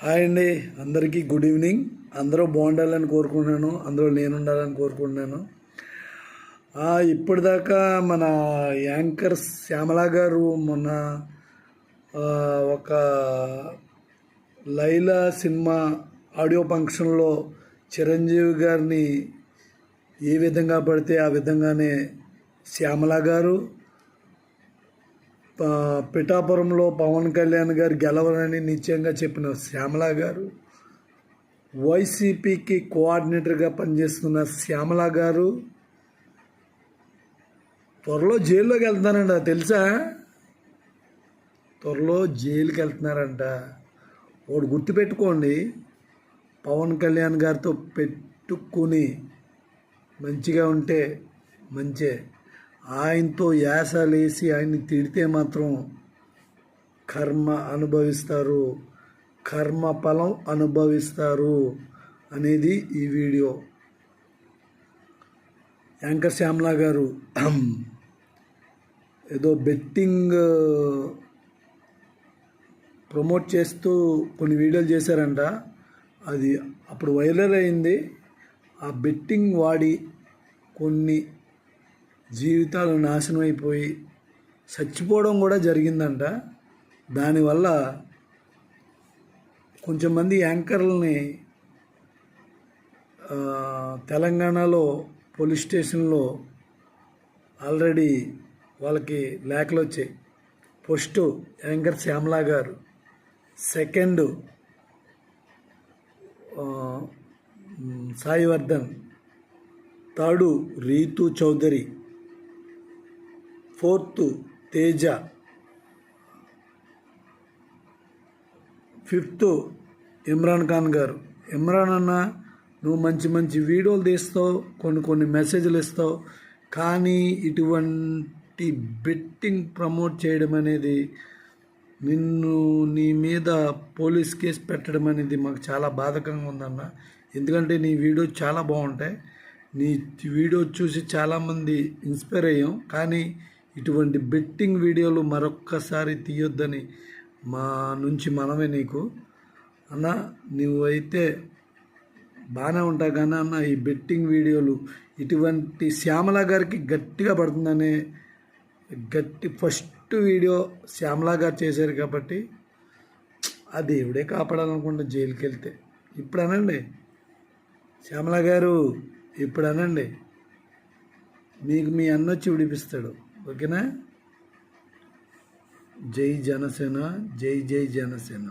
Hi అండి, అందరికీ good evening. అందరూ బాగుండాలని కోరుకుంటున్నాను, అందులో నేను ఉండాలని కోరుకుంటున్నాను. ఇప్పటిదాకా మన యాంకర్ శ్యామల గారు మొన్న ఒక లైలా సినిమా ఆడియో ఫంక్షన్లో చిరంజీవి గారిని ఏ విధంగా పడితే ఆ విధంగానే శ్యామల గారు, పిఠాపురంలో పవన్ కళ్యాణ్ గారు గెలవరని నిశ్చయంగా చెప్పిన శ్యామల గారు, వైసీపీకి కోఆర్డినేటర్గా పనిచేస్తున్న శ్యామల గారు త్వరలో జైల్లోకి వెళ్తున్నారంట. తెలుసా? త్వరలో జైలుకి వెళ్తున్నారంట. వాడు గుర్తుపెట్టుకోండి, పవన్ కళ్యాణ్ గారితో పెట్టుకుని మంచిగా ఉంటే మంచే, ఆయనతో యాసలేసి ఆయన్ని తిడితే మాత్రం కర్మ అనుభవిస్తారు, కర్మ ఫలం అనుభవిస్తారు అనేది ఈ వీడియో. యాంకర్ శ్యామల గారు ఏదో బెట్టింగ్ ప్రమోట్ చేస్తూ కొన్ని వీడియోలు చేశారంట. అది అప్పుడు వైరల్ అయింది. ఆ బెట్టింగ్ వాడి కొన్ని జీవితాలు నాశనం అయిపోయి చచ్చిపోవడం కూడా జరిగిందంట. దానివల్ల కొంచెం మంది యాంకర్లని తెలంగాణలో పోలీస్ స్టేషన్లో ఆల్రెడీ వాళ్ళకి లేఖలు వచ్చాయి. ఫస్ట్ యాంకర్ శ్యామల గారు, second Saivardhan, third Ritu Chaudhary, fourth Teja, fifth Imran Khan గారు. ఇమ్రాన్ అన్న, నువ్వు మంచి మంచి వీడియోలు తీస్తావు, కొన్ని మెసేజ్లు ఇస్తావు, కానీ ఇటువంటి బెట్టింగ్ ప్రమోట్ చేయడం అనేది, నీ మీద పోలీస్ కేసు పెట్టడం అనేది మాకు చాలా బాధకంగా ఉందన్న. ఎందుకంటే నీ వీడియో చాలా బాగుంటాయి, నీ వీడియో చూసి చాలామంది ఇన్స్పైర్ అయ్యాం. కానీ ఇటువంటి బెట్టింగ్ వీడియోలు మరొక్కసారి తీయొద్దని మా నుంచి మనమే నీకు అన్న. నువ్వైతే బాగానే ఉంటావు కానీ అన్న, ఈ బెట్టింగ్ వీడియోలు ఇటువంటి శ్యామల గారికి గట్టిగా పడుతుందనే ఫస్ట్ వీడియో శ్యామల గారు చేశారు కాబట్టి ఆ దేవుడే కాపాడాలనుకుంటే జైలుకి వెళ్తే. ఇప్పుడు అనండి శ్యామల గారు, ఇప్పుడు అనండి, మీకు మీ అన్న వచ్చి విడిపిస్తాడు. ఓకేనా? జై జనసేన, జై జై జనసేన.